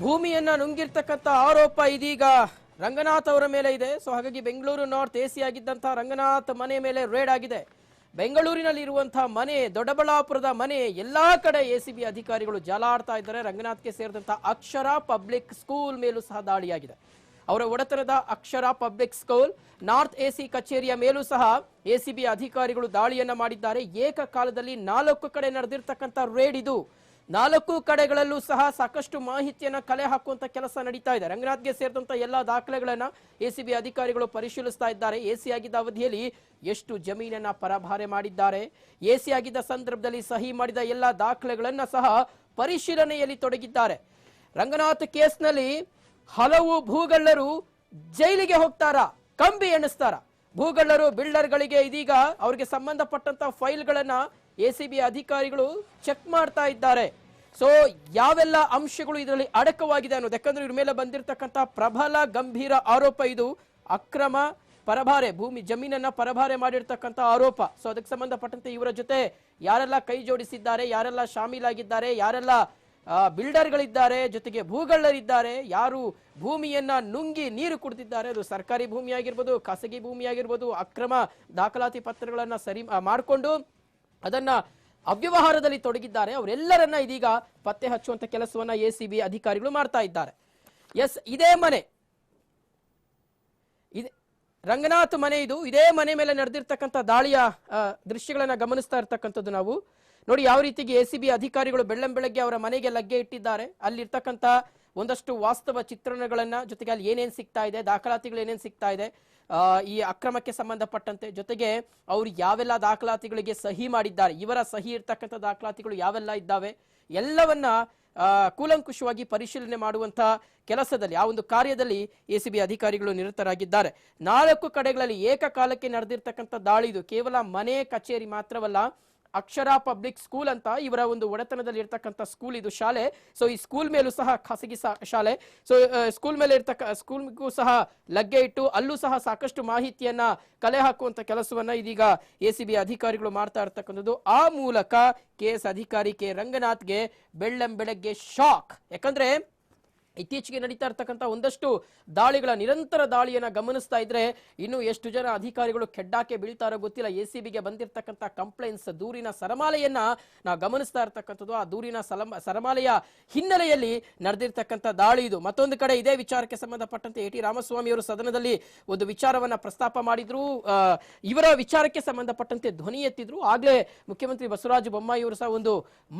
ಭೂಮಿಯನ್ನ ನುಂಗಿರ್ತಕ್ಕಂಥ ಆರೋಪ ಇದೀಗ ರಂಗನಾಥ್ ಅವರ ಮೇಲೆ ಇದೆ. ಸೊ ಹಾಗಾಗಿ ಬೆಂಗಳೂರು ನಾರ್ತ್ ಎಸಿ ಆಗಿದ್ದಂತಹ ರಂಗನಾಥ್ ಮನೆ ಮೇಲೆ ರೇಡ್ ಆಗಿದೆ. ಬೆಂಗಳೂರಿನಲ್ಲಿ ಇರುವಂತಹ ಮನೆ, ದೊಡ್ಡಬಳ್ಳಾಪುರದ ಮನೆ, ಎಲ್ಲಾ ಕಡೆ ಎಸಿಬಿ ಅಧಿಕಾರಿಗಳು ಜಾಲಾಡ್ತಾ ಇದ್ದಾರೆ. ರಂಗನಾಥ್ಗೆ ಸೇರಿದಂತಹ ಅಕ್ಷರ ಪಬ್ಲಿಕ್ ಸ್ಕೂಲ್ ಮೇಲೂ ಸಹ ದಾಳಿಯಾಗಿದೆ. ಅವರ ಒಡೆತನದ ಅಕ್ಷರ ಪಬ್ಲಿಕ್ ಸ್ಕೂಲ್ ನಾರ್ತ್ ಎಸಿ ಕಚೇರಿಯ ಮೇಲೂ ಸಹ ಎಸಿಬಿ ಅಧಿಕಾರಿಗಳು ದಾಳಿಯನ್ನ ಮಾಡಿದ್ದಾರೆ. ಏಕಕಾಲದಲ್ಲಿ 4 ಕಡೆ ನಡೆದಿರ್ತಕ್ಕಂಥ ರೇಡ್ ಇದು. 4 ಕಡೆಗಳಲ್ಲೂ ಸಹ ಸಾಕಷ್ಟು ಮಾಹಿತಿಯನ್ನ ಕಲೆ ಹಾಕುವಂತ ಕೆಲಸ ನಡೀತಾ ಇದೆ. ರಂಗನಾಥ್ಗೆ ಸೇರಿದಂತ ಎಲ್ಲಾ ದಾಖಲೆಗಳನ್ನ ಎಸಿಬಿ ಅಧಿಕಾರಿಗಳು ಪರಿಶೀಲಿಸ್ತಾ ಇದ್ದಾರೆ. ಎಸಿ ಆಗಿದ್ದ ಅವಧಿಯಲ್ಲಿ ಎಷ್ಟು ಜಮೀನನ್ನ ಪರಭಾರೆ ಮಾಡಿದ್ದಾರೆ, ಎಸಿ ಆಗಿದ್ದ ಸಂದರ್ಭದಲ್ಲಿ ಸಹಿ ಮಾಡಿದ ಎಲ್ಲಾ ದಾಖಲೆಗಳನ್ನ ಸಹ ಪರಿಶೀಲನೆಯಲ್ಲಿ ತೊಡಗಿದ್ದಾರೆ. ರಂಗನಾಥ್ ಕೇಸ್ನಲ್ಲಿ ಹಲವು ಭೂಗಳ್ಳರು ಜೈಲಿಗೆ ಹೋಗ್ತಾರಾ, ಕಂಬಿ ಎಣಿಸ್ತಾರ. ಭೂಗಳ್ಳರು ಬಿಲ್ಡರ್ಗಳಿಗೆ ಇದೀಗ ಅವರಿಗೆ ಸಂಬಂಧಪಟ್ಟಂತ ಫೈಲ್ಗಳನ್ನ ಎಸಿಬಿ ಅಧಿಕಾರಿಗಳು ಚೆಕ್ ಮಾಡ್ತಾ ಇದ್ದಾರೆ. ಸೊ ಯಾವೆಲ್ಲ ಅಂಶಗಳು ಇದರಲ್ಲಿ ಅಡಕವಾಗಿದೆ ಅನ್ನೋದು, ಯಾಕಂದ್ರೆ ಇವ್ರ ಮೇಲೆ ಬಂದಿರತಕ್ಕಂತ ಪ್ರಬಲ ಗಂಭೀರ ಆರೋಪ ಇದು. ಅಕ್ರಮ ಪರಭಾರೆ, ಭೂಮಿ ಜಮೀನನ್ನ ಪರಭಾರೆ ಮಾಡಿರ್ತಕ್ಕಂಥ ಆರೋಪ. ಸೊ ಅದಕ್ಕೆ ಸಂಬಂಧಪಟ್ಟಂತೆ ಇವರ ಜೊತೆ ಯಾರೆಲ್ಲ ಕೈ ಜೋಡಿಸಿದ್ದಾರೆ, ಯಾರೆಲ್ಲ ಶಾಮೀಲಾಗಿದ್ದಾರೆ, ಯಾರೆಲ್ಲ ಬಿಲ್ಡರ್ಗಳಿದ್ದಾರೆ, ಜೊತೆಗೆ ಭೂಗಳ್ಳರಿದ್ದಾರೆ, ಯಾರು ಭೂಮಿಯನ್ನ ನುಂಗಿ ನೀರು ಕುಡಿದಿದ್ದಾರೆ, ಅದು ಸರ್ಕಾರಿ ಭೂಮಿ ಆಗಿರ್ಬೋದು, ಖಾಸಗಿ ಭೂಮಿ ಆಗಿರ್ಬೋದು, ಅಕ್ರಮ ದಾಖಲಾತಿ ಪತ್ರಗಳನ್ನ ಸರಿ ಮಾಡಿಕೊಂಡು ಅದನ್ನ ಅವ್ಯವಹಾರದಲ್ಲಿ ತೊಡಗಿದ್ದಾರೆ, ಅವರೆಲ್ಲರನ್ನ ಇದೀಗ ಪತ್ತೆ ಹಚ್ಚುವಂತ ಕೆಲಸವನ್ನ ಎಸಿಬಿ ಅಧಿಕಾರಿಗಳು ಮಾಡ್ತಾ ಇದ್ದಾರೆ. ಎಸ್, ಇದೇ ಮನೆ, ರಂಗನಾಥ್ ಮನೆ ಇದು. ಇದೇ ಮನೆ ಮೇಲೆ ನಡೆದಿರ್ತಕ್ಕಂಥ ದಾಳಿಯ ದೃಶ್ಯಗಳನ್ನ ಗಮನಿಸ್ತಾ ಇರ್ತಕ್ಕಂಥದ್ದು ನಾವು. ನೋಡಿ ಯಾವ ರೀತಿಗೆ ಎಸಿಬಿ ಅಧಿಕಾರಿಗಳು ಬೆಳ್ಳಂಬೆಳಗ್ಗೆ ಅವರ ಮನೆಗೆ ಲಗ್ಗೆ ಇಟ್ಟಿದ್ದಾರೆ. ಅಲ್ಲಿರ್ತಕ್ಕಂಥ ಒಂದಷ್ಟು ವಾಸ್ತವ ಚಿತ್ರಣಗಳನ್ನ, ಜೊತೆಗೆ ಅಲ್ಲಿ ಏನೇನ್ ಸಿಗ್ತಾ ಇದೆ, ದಾಖಲಾತಿಗಳು ಏನೇನ್ ಸಿಗ್ತಾ ಇದೆ ಈ ಅಕ್ರಮಕ್ಕೆ ಸಂಬಂಧಪಟ್ಟಂತೆ, ಜೊತೆಗೆ ಅವರು ಯಾವೆಲ್ಲ ದಾಖಲಾತಿಗಳಿಗೆ ಸಹಿ ಮಾಡಿದ್ದಾರೆ, ಇವರ ಸಹಿ ಇರ್ತಕ್ಕಂಥ ದಾಖಲಾತಿಗಳು ಯಾವೆಲ್ಲ ಇದ್ದಾವೆ, ಎಲ್ಲವನ್ನ ಕೂಲಂಕುಷವಾಗಿ ಪರಿಶೀಲನೆ ಮಾಡುವಂತ ಕೆಲಸದಲ್ಲಿ, ಆ ಒಂದು ಕಾರ್ಯದಲ್ಲಿ ಎಸಿಬಿ ಅಧಿಕಾರಿಗಳು ನಿರತರಾಗಿದ್ದಾರೆ. 4 ಕಡೆಗಳಲ್ಲಿ ಏಕಕಾಲಕ್ಕೆ ನಡೆದಿರ್ತಕ್ಕಂಥ ದಾಳಿ ಇದು. ಕೇವಲ ಮನೆ ಕಚೇರಿ ಮಾತ್ರವಲ್ಲ, ಅಕ್ಷರ ಪಬ್ಲಿಕ್ ಸ್ಕೂಲ್ ಅಂತ ಇವರ ಒಂದು ಒಡೆತನದಲ್ಲಿ ಇರ್ತಕ್ಕಂಥ ಸ್ಕೂಲ್ ಇದು, ಶಾಲೆ. ಸೊ ಈ ಸ್ಕೂಲ್ ಮೇಲೂ ಸಹ ಖಾಸಗಿ ಶಾಲೆ. ಸೊ ಸ್ಕೂಲ್ ಮೇಲೆ ಸ್ಕೂಲ್ಗೂ ಸಹ ಲಗ್ಗೆ ಇಟ್ಟು ಅಲ್ಲೂ ಸಹ ಸಾಕಷ್ಟು ಮಾಹಿತಿಯನ್ನ ಕಲೆ ಹಾಕುವಂತ ಕೆಲಸವನ್ನ ಇದೀಗ ಎಸಿಬಿ ಅಧಿಕಾರಿಗಳು ಮಾಡ್ತಾ ಇರ್ತಕ್ಕಂಥದ್ದು. ಆ ಮೂಲಕ ಕೆಎಸ್ ಅಧಿಕಾರಿ ಕೆ ರಂಗನಾಥ್ಗೆ ಬೆಳ್ಳಂಬೆಳಗ್ಗೆ ಶಾಕ್. ಯಾಕಂದ್ರೆ ಇತ್ತೀಚೆಗೆ ನಡೀತಾ ಇರ್ತಕ್ಕಂಥ ಒಂದಷ್ಟು ದಾಳಿಗಳ, ನಿರಂತರ ದಾಳಿಯನ್ನ ಗಮನಿಸ್ತಾ ಇದ್ರೆ ಇನ್ನು ಎಷ್ಟು ಜನ ಅಧಿಕಾರಿಗಳು ಕೆಡ್ಡಾಕೆ ಬೀಳ್ತಾರೋ ಗೊತ್ತಿಲ್ಲ. ಎಸಿಬಿಗೆ ಬಂದಿರತಕ್ಕಂಥ ಕಂಪ್ಲೇಂಟ್ಸ್, ದೂರಿನ ಸರಮಾಲೆಯನ್ನ ನಾವು ಗಮನಿಸ್ತಾ ಇರ್ತಕ್ಕಂಥದ್ದು. ಆ ದೂರಿನ ಸರಮಾಲೆಯ ಹಿನ್ನೆಲೆಯಲ್ಲಿ ನಡೆದಿರ್ತಕ್ಕಂಥ ದಾಳಿ ಇದು. ಮತ್ತೊಂದು ಕಡೆ ಇದೇ ವಿಚಾರಕ್ಕೆ ಸಂಬಂಧಪಟ್ಟಂತೆ ಎ ಟಿ ರಾಮಸ್ವಾಮಿ ಅವರು ಸದನದಲ್ಲಿ ಒಂದು ವಿಚಾರವನ್ನ ಪ್ರಸ್ತಾಪ ಮಾಡಿದ್ರು. ಇವರ ವಿಚಾರಕ್ಕೆ ಸಂಬಂಧಪಟ್ಟಂತೆ ಧ್ವನಿ ಎತ್ತಿದ್ರು. ಆಗ್ಲೇ ಮುಖ್ಯಮಂತ್ರಿ ಬಸವರಾಜ ಬೊಮ್ಮಾಯಿ ಅವರು ಸಹ ಒಂದು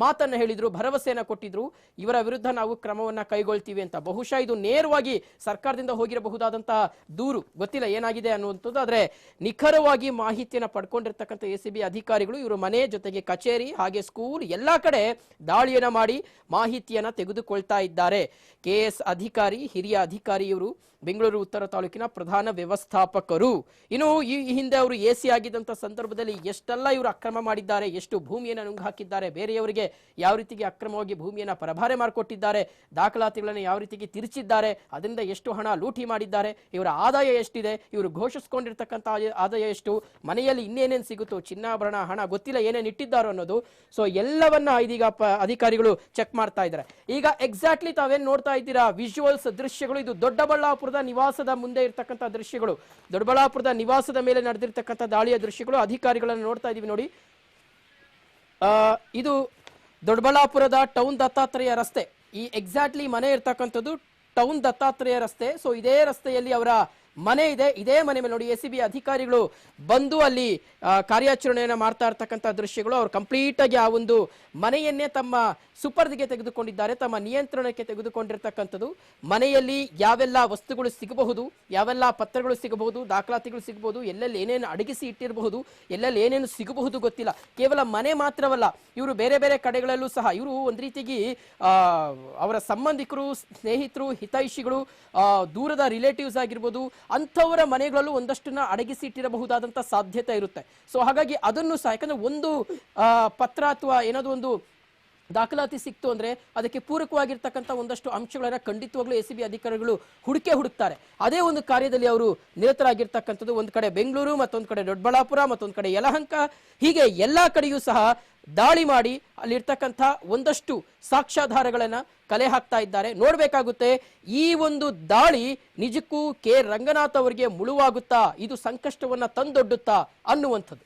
ಮಾತನ್ನ ಹೇಳಿದ್ರು, ಭರವಸೆಯನ್ನ ಕೊಟ್ಟಿದ್ರು, ಇವರ ವಿರುದ್ಧ ನಾವು ಕ್ರಮವನ್ನ ಕೈಗೊಳ್ತೀವಿ ಅಂತ. ಬಹುಶಃ ಇದು ನೇರವಾಗಿ ಸರ್ಕಾರದಿಂದ ಹೋಗಿರಬಹುದಾದಂತಹ ದೂರು, ಗೊತ್ತಿಲ್ಲ ಏನಾಗಿದೆ ಅನ್ನುವಂಥದ್ದು. ಆದ್ರೆ ನಿಖರವಾಗಿ ಮಾಹಿತಿಯನ್ನ ಪಡ್ಕೊಂಡಿರ್ತಕ್ಕಂಥ ಎಸಿಬಿ ಅಧಿಕಾರಿಗಳು ಇವರು ಮನೆ, ಜೊತೆಗೆ ಕಚೇರಿ, ಹಾಗೆ ಸ್ಕೂಲ್, ಎಲ್ಲಾ ಕಡೆ ದಾಳಿಯನ್ನ ಮಾಡಿ ಮಾಹಿತಿಯನ್ನ ತೆಗೆದುಕೊಳ್ತಾ ಇದ್ದಾರೆ. ಕೆಎಸ್ ಅಧಿಕಾರಿ, ಹಿರಿಯ ಅಧಿಕಾರಿ ಇವರು, ಬೆಂಗಳೂರು ಉತ್ತರ ತಾಲೂಕಿನ ಪ್ರಧಾನ ವ್ಯವಸ್ಥಾಪಕರು. ಇನ್ನು ಈ ಹಿಂದೆ ಅವರು ಎಸಿ ಆಗಿದ್ದಂತ ಸಂದರ್ಭದಲ್ಲಿ ಎಷ್ಟೆಲ್ಲ ಇವರು ಅಕ್ರಮ ಮಾಡಿದ್ದಾರೆ, ಎಷ್ಟು ಭೂಮಿಯನ್ನು ನುಂಗು ಹಾಕಿದ್ದಾರೆ, ಬೇರೆಯವರಿಗೆ ಯಾವ ರೀತಿಗೆ ಅಕ್ರಮವಾಗಿ ಭೂಮಿಯನ್ನ ಪರಭಾರೆ ಮಾಡಿಕೊಟ್ಟಿದ್ದಾರೆ, ದಾಖಲಾತಿಗಳನ್ನು ಯಾವ ರೀತಿಗೆ ತಿರುಚಿದ್ದಾರೆ, ಅದರಿಂದ ಎಷ್ಟು ಹಣ ಲೂಟಿ ಮಾಡಿದ್ದಾರೆ, ಇವರ ಆದಾಯ ಎಷ್ಟಿದೆ, ಇವರು ಘೋಷಿಸಿಕೊಂಡಿರ್ತಕ್ಕಂಥ ಆದಾಯ ಎಷ್ಟು, ಮನೆಯಲ್ಲಿ ಇನ್ನೇನೇನು ಸಿಗುತ್ತೋ, ಚಿನ್ನಾಭರಣ, ಹಣ, ಗೊತ್ತಿಲ್ಲ ಏನೇನು ಇಟ್ಟಿದ್ದಾರೋ ಅನ್ನೋದು. ಸೊ ಎಲ್ಲವನ್ನ ಇದೀಗ ಅಧಿಕಾರಿಗಳು ಚೆಕ್ ಮಾಡ್ತಾ ಇದ್ದಾರೆ. ಈಗ ಎಕ್ಸಾಕ್ಟ್ಲಿ ತಾವೇನ್ ನೋಡ್ತಾ ಇದ್ದೀರಾ ವಿಜುವಲ್ಸ್, ದೃಶ್ಯಗಳು, ಇದು ದೊಡ್ಡಬಳ್ಳಾಪುರದ ನಿವಾಸದ ಮುಂದೆ ಇರ್ತಕ್ಕಂಥ ದೃಶ್ಯಗಳು, ದೊಡ್ಡಬಳ್ಳಾಪುರದ ನಿವಾಸದ ಮೇಲೆ ನಡೆದಿರ್ತಕ್ಕಂಥ ದಾಳಿಯ ದೃಶ್ಯಗಳು. ಅಧಿಕಾರಿಗಳನ್ನು ನೋಡ್ತಾ ಇದೀವಿ ನೋಡಿ. ಇದು ದೊಡ್ಡಬಳ್ಳಾಪುರದ ಟೌನ್ ದತ್ತಾತ್ರೇಯ ರಸ್ತೆ. ಈ ಎಕ್ಸಾಕ್ಟ್ಲಿ ಮನೆ ಇರ್ತಕ್ಕಂಥದ್ದು ಟೌನ್ ದತ್ತಾತ್ರೇಯ ರಸ್ತೆ. ಸೊ ಇದೇ ರಸ್ತೆಯಲ್ಲಿ ಅವರ ಮನೆ ಇದೆ. ಇದೇ ಮನೆ ಮೇಲೆ ನೋಡಿ ಎಸಿಬಿ ಅಧಿಕಾರಿಗಳು ಬಂದು ಅಲ್ಲಿ ಕಾರ್ಯಾಚರಣೆಯನ್ನ ಮಾಡ್ತಾ ಇರ್ತಕ್ಕಂಥ ದೃಶ್ಯಗಳು. ಅವರು ಕಂಪ್ಲೀಟ್ ಆಗಿ ಆ ಒಂದು ಮನೆಯನ್ನೇ ತಮ್ಮ ಸುಪರ್ದಿಗೆ ತೆಗೆದುಕೊಂಡಿದ್ದಾರೆ, ತಮ್ಮ ನಿಯಂತ್ರಣಕ್ಕೆ ತೆಗೆದುಕೊಂಡಿರ್ತಕ್ಕಂಥದ್ದು. ಮನೆಯಲ್ಲಿ ಯಾವೆಲ್ಲ ವಸ್ತುಗಳು ಸಿಗಬಹುದು, ಯಾವೆಲ್ಲ ಪತ್ರಗಳು ಸಿಗಬಹುದು, ದಾಖಲಾತಿಗಳು ಸಿಗಬಹುದು, ಎಲ್ಲೆಲ್ಲಿ ಏನೇನು ಅಡಗಿಸಿ ಇಟ್ಟಿರಬಹುದು, ಎಲ್ಲೆಲ್ಲಿ ಏನೇನು ಸಿಗಬಹುದು ಗೊತ್ತಿಲ್ಲ. ಕೇವಲ ಮನೆ ಮಾತ್ರವಲ್ಲ, ಇವರು ಬೇರೆ ಬೇರೆ ಕಡೆಗಳಲ್ಲೂ ಸಹ ಇವರು ಒಂದ್ ರೀತಿಗೆ ಅವರ ಸಂಬಂಧಿಕರು, ಸ್ನೇಹಿತರು, ಹಿತೈಷಿಗಳು, ದೂರದ ರಿಲೇಟಿವ್ಸ್ ಆಗಿರ್ಬೋದು, ಅಂಥವರ ಮನೆಗಳಲ್ಲೂ ಒಂದಷ್ಟನ್ನ ಅಡಗಿಸಿ ಇಟ್ಟಿರಬಹುದಾದಂತ ಸಾಧ್ಯತೆ ಇರುತ್ತೆ. ಸೊ ಹಾಗಾಗಿ ಅದನ್ನು ಸಹ, ಯಾಕಂದ್ರೆ ಒಂದು ಪತ್ರ ಅಥವಾ ಏನಾದ್ರು ಒಂದು ದಾಖಲಾತಿ ಸಿಕ್ತು ಅಂದ್ರೆ ಅದಕ್ಕೆ ಪೂರಕವಾಗಿರ್ತಕ್ಕಂಥ ಒಂದಷ್ಟು ಅಂಶಗಳನ್ನ ಖಂಡಿತವಾಗ್ಲೂ ಎಸಿಬಿ ಅಧಿಕಾರಿಗಳು ಹುಡುಕ್ತಾರೆ. ಅದೇ ಒಂದು ಕಾರ್ಯದಲ್ಲಿ ಅವರು ನಿರತರಾಗಿರ್ತಕ್ಕಂಥದ್ದು. ಒಂದು ಕಡೆ ಬೆಂಗಳೂರು, ಮತ್ತೊಂದು ಕಡೆ ದೊಡ್ಡಬಳ್ಳಾಪುರ, ಮತ್ತೊಂದು ಕಡೆ ಯಲಹಂಕ, ಹೀಗೆ ಎಲ್ಲಾ ಕಡೆಯೂ ಸಹ ದಾಳಿ ಮಾಡಿ ಅಲ್ಲಿರ್ತಕ್ಕಂಥ ಒಂದಷ್ಟು ಸಾಕ್ಷ್ಯಾಧಾರಗಳನ್ನ ಕಲೆ ಹಾಕ್ತಾ ಇದ್ದಾರೆ. ನೋಡ್ಬೇಕಾಗುತ್ತೆ ಈ ಒಂದು ದಾಳಿ ನಿಜಕ್ಕೂ ಕೆ ರಂಗನಾಥ್ ಅವರಿಗೆ ಮುಳುವಾಗುತ್ತಾ, ಇದು ಸಂಕಷ್ಟವನ್ನ ತಂದೊಡ್ಡುತ್ತಾ ಅನ್ನುವಂಥದ್ದು.